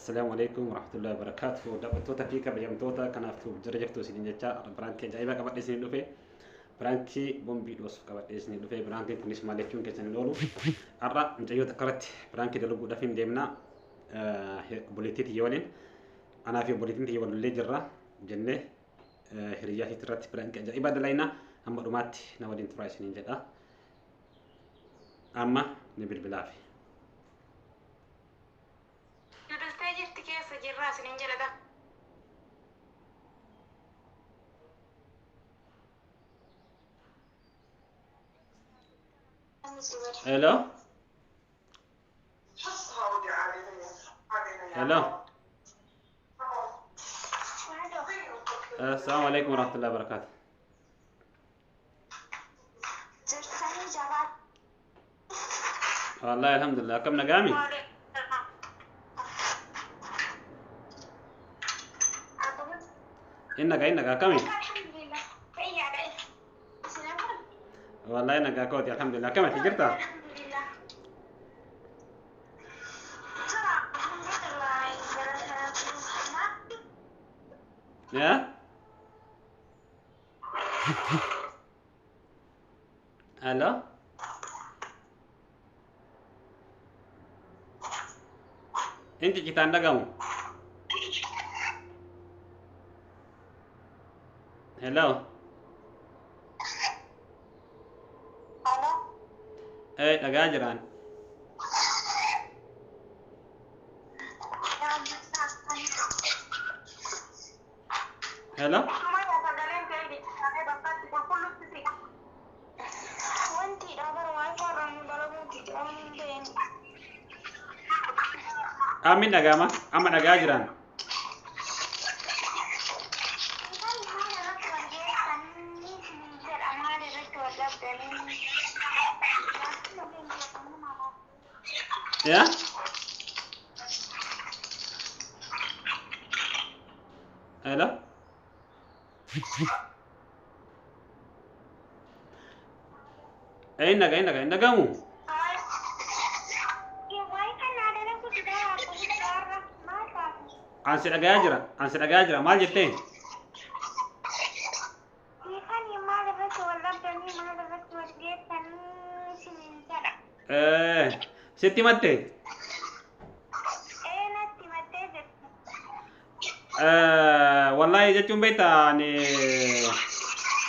السلام عليكم ورحمة الله وبركاته. دعوتوتا فيك بجمتوتا كان أفتو جرجفتو سنين جتا برانكي جايبا كبات سنين دوفي برانكي بومبي دوس كبات سنين دوفي برانكي تنش مالكيون كسنين لولو أرى نجيو تكرت برانكي دلوقو دفين ديمنا بوليتيتي يوالين أنا في بوليتيتي يوالو اللي جرى جنة هرياتي ترات برانكي جايبا دلاينا أما روماتي نوالين تراي سنين جتا أما نبيل بلافي Hello? Hello? السلام عليكم ورحمة الله وبركاته. والله الحمد لله. كم نقامي؟ إنك كمي؟ والله إنك كوتي الحمد لله. كم تجرتها؟ يا؟ هلا؟ أنت kita anda kamu? Hello? Agak jiran. Hello? Amin agama, aman agak jiran. Ya? Halo? Indah kamu? Ansir agak aja, mal jete. Seti mate. Wallahi jechuun beektaa ani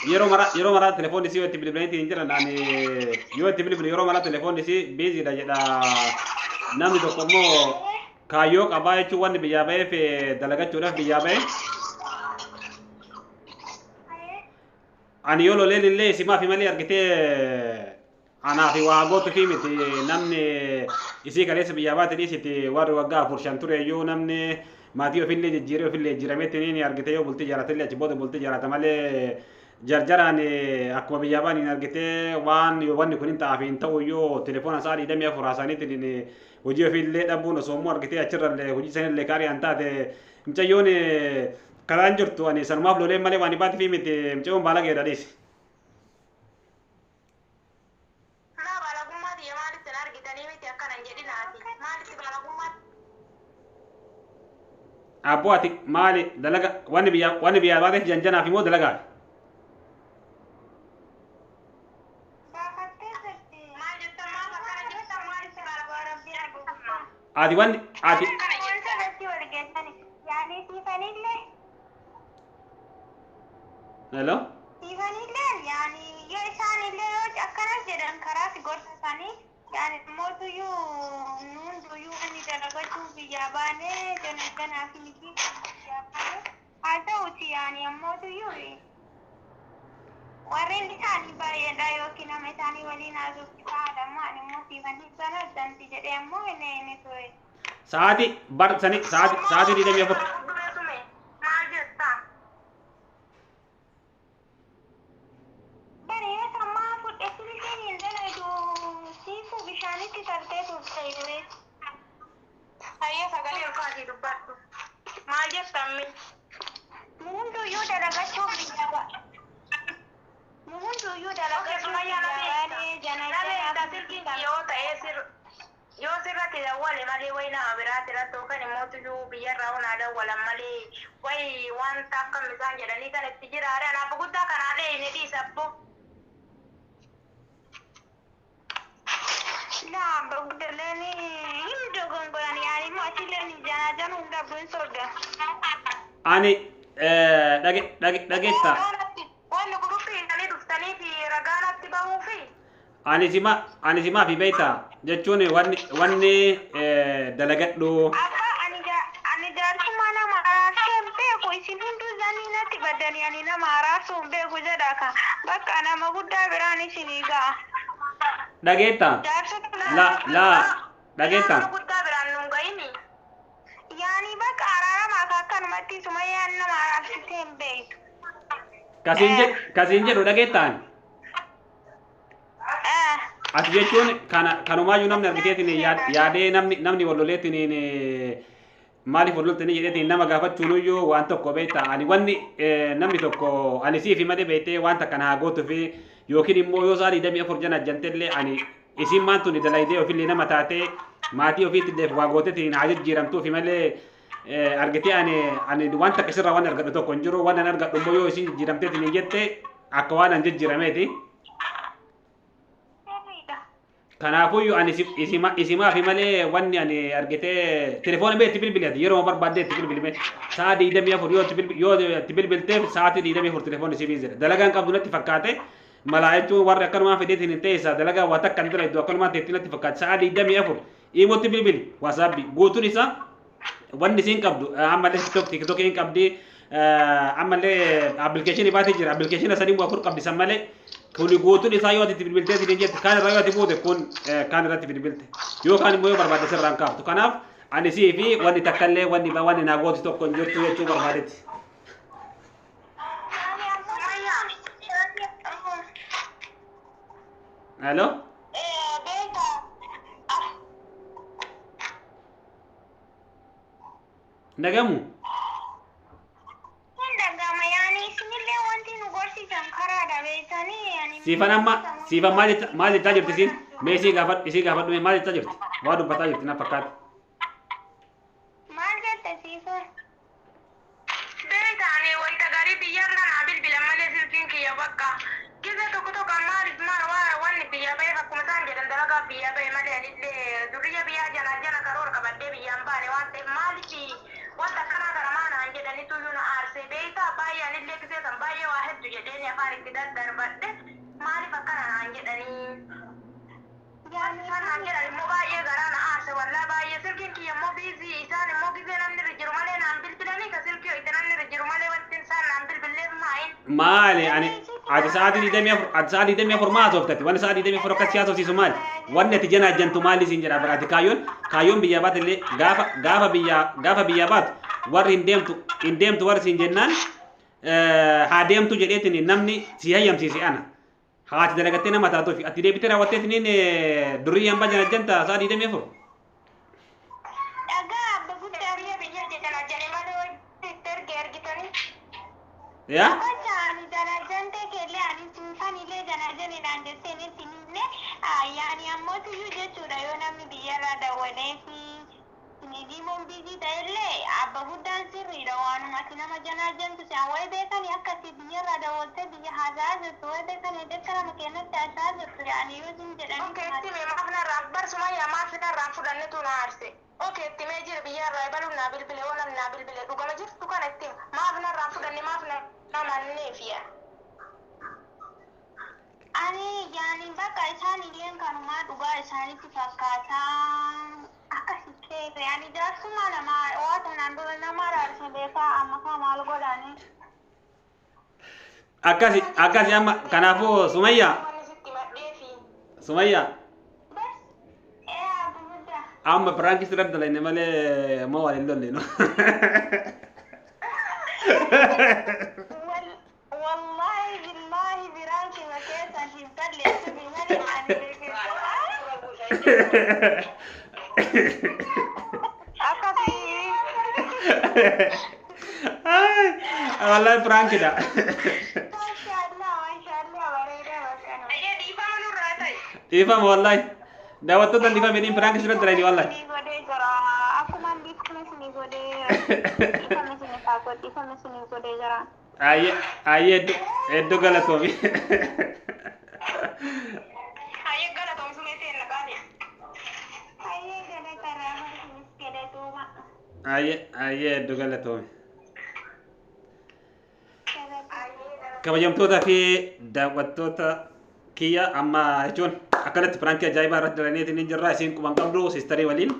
yeroo mara telefoonni isii yoo itti bilbilaniitiin hin jiran ani yoo itti bilbilu yeroo mara telefoonni isii biiziidha jedha namni tokko immoo kaayyoo qabaa jechuun wanni biyyaa ba'eef dalagachuudhaaf biyyaa ba'e ani yoo loleen illee simaa fi malee argitee anaa fi waa gootu fi miti namni isii kaleessa biyyaa baate dhiisiti warri waggaa 4 5 ture iyyuu namni maatii ofillee jijjiiree ofillee jijjiirameetti ni argitee yoo bultii jaaratellee achi booda bultii jaarata malee jarjaraan akkuma biyyaa baaniin argitee wanni kun hin ta'aaf hin ta'u iyyuu telefoona isaa dhiidhamee afuraasaniitiin hojii ofillee dhabuun osoo immoo argitee achirrallee hojii sanillee kaarii an taate mucayyoon karaan jirtu ani sanumaaf loleen malee waan baati fi miti mucayyoon baala geedha dhiisi. Abbo ati maali dalaga wanni biyyaa baateef janjanaaf immoo dalagaa. Ati wanni ati Hello? يعني موتو يو نوندو يو أني درجتو في ياباني جنا في مكين ياباني هذا وتي يعني موتو يو ورين لساني باي دايو كنا مثاني ولي نازو كذا ما أنا مو في فني سنة دانتي جدي أمو إني توي Saati bar saati di demi apa? Yo sirratti dawwale malee wayi nama biraatti irratti yookaan immoo tuyyuu biyyarraa onaa dawwalan malee wayi wanta akka isaan jedhanii kan itti jiraadha. Anaaf guddaa kanaalee inni dhiisabbo. Nah, bagudalani ini dogonggolan yani machilen jana hunda bun sorga. Ani dhagetta. Wanni grupi ini duftanii fi ragaanatti bahuu fi. Ani sima fi beekta jechuun wanni dalagadhu. Akka ani jaarsummaa nama araarsuun beeku isin hunduu zanii natti baddanii ani nama araarsuun beeku jedha ka bakka nama guddaa biraan isinii ga'a. Dhagetta. Dhagetta. Yani bakka araarama akkanumatti sumayyaan nama araarsitee hin beektu. Kasiin jedhu dhagettaan. Ati jechuun kanumaayyuu namni argiteetiin yaadee namni walloleetiin maaliif walloltanii jedheetiin nama gaafachuunuyyuu waan tokko beekta. Ani wanni namni tokko ani siifi malee beektee waan takka naa gootuu fi yookiin immoo yoo sa'aatii 24 jana ajjantellee ani isin maantu ni dalaydee ofillee nama taatee maatii ofiitti illee waa gooteetiin haa jijjiiramtuufi malee argitee ani waan takka sirraa waan argadhu tokko hin jiru waan an argadhu immoo yoo isin jijjiiramteetiin hin jette akka waan an jijjiirameeti. Kanaafuu ani isimaa fi malee wanni ani argitee telefoona bee itti bilbileeti yeroo barbaadde itti bilbilime sa'aatii 24 yoo itti bilbilteef sa'aatii 24 telefoonni isii biizedha. Dalagaan qabdu natti fakkaate malaa jechuun warri akkanumaa fideetiin hin teessa dalagaa waa takka hin dira iddoo akkanumaa teetti natti fakkaate sa'aatii 24 imootti bilbili wasaabbi guutuun isaa wanni isiin qabdu ammallee tiktookii hin qabdi ammallee appilikeeshinii baatee jira appilikeeshina sadii afur qabdi san malee kuni guutuun isaa yoo itti bilbiltee siin jette kaan irraa yoo itti buute kun kaan irratti bilbilte yookaan immoo yoo barbaadde sirraan kaaftu kanaaf ani sii fi wanni takkallee wanni naa gooti tokko hin jirtu jechuu barbaadetti. Hello? Nagamu? Siifan maal jechaa jirti isin? Mee isii gaafadhu maal jechaa jirti? Waa dubbataa jirti na fakkaata. Maal jette siifan? Beektaani wayita garii biyyarra naa bilbilan malee silkiin kiyya bakka. Gisa tokko maal wanni biyya ba'e akkuma isaan jedhan dalagaa biyya ba'e malee anillee duriyya biyyaa jana karoora qabadhee biyyaan baane waan ta'eef maaliif wanta akkanaa kana maanaan jedhanitu na aarsee beektaa baay'ee anillee gisee kan baay'ee waa hedduu jedheen afaan itti daddarbadhe maaliif akkana naan jedhanii. Naan jedhan immoo baay'ee garaa na aarse wallaa baay'ee silkiin kiyya immoo biizii isaan immoo gisee namni irra jiru malee naan bilbilanii ka silkii ho'ite namni irra jiru malee wanti isaan naan bilbilleef maayin. Maali ani ati sa'aatii 24 maa softati wanni sa'aatii 24 akkas siyaa sofsiisu maali wanni ati jana jantu maali siin jedha biraati kaayyoon biyyaa baate illee gaafa biyyaa baatu warri hin deemtu warri siin jennaan haa deemtu jedheetiin namni si hayyamsiise ana haati dalagattee nama taatuuf ati deebitee raawwatteetiin durii hambaa jana janta sa'aatii 24. Dhagaa abba guddaa biyya jedhan ajjanii malee itti ergitanii. Yaa? Yani ammoo tuyyuu jechuudha yoo namni biyyarraa daawwalee fi nidiimoon biizii ta'ellee abba guddaan sirriidha waanumatti nama janaa jentu si'an wayi beekanii akkasii biyyarraa daawwattee biyya haasaa jirtu wayi beekanii edekka nama keenyatti haasaa jirtu yaani yoo sin jedhanii. Okeetti mee maaf narraa barsuma yaa maaf narraa fudhannetu na aarse. Okeetti mee jira biyyarraa ebaluun naa bilbile oo namni naa bilbile dhugama jirtu kana itti maaf narraa fudhanne maaf namanneefiya. Ani yani bakka isaan illeen kanumaa dhugaa isaanitti fakkaataa akkasitti yani jaarsummaa nama waa tanaan dura nama raarse beekaa amma kaa maal godhani. Akkasi amma kanaafuu Sumayyaa. Amma pirankii sirratti dalayne malee moo waliin lolle no. Wallahi billahi biranki makesa himtalle subimani ani akasi wallahi prank dah. Mashallah bareda bakana. Ayo difa manurratai. Difa wallahi daawwattoota ni famedhiin piraanki sirratti dalaini wallahi. Ni godee jira. Akkuma biifnes ni godee. Dhiifames ni faagoo dhiifames ni godee jira. Ayyee hedduu galatoomi. Ayyee galatoom sun eessa hin lagaani. Ayyee galataraa harkinis galatuuma. Ayyee hedduu galatoomi. Kabajamtoota fi daawwattoota kiyya amma jechuun akkanatti piraankii ajaa'ibaa irratti dalaniitiin hin jirra isin quban qabdu siistarii waliin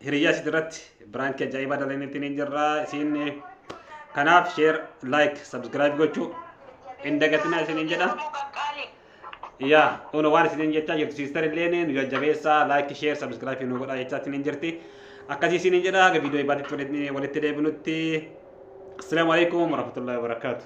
hiriyyaa isin irratti piraankii ajaa'ibaa dalaniitiin hin jirra isin kanaaf share like subscribe gochuu hin dagatinaa isin hin jedha yaa uno waan isin hin jechaa jirtu siistarii illee nu jajjabeessaa like share subscribe nu godhaa jechaa isin hin jirti akkasii isin hin jedha aga viidiyoo ibaatitti walitti deebinutti. السلام عليكم ورحمة الله وبركاته.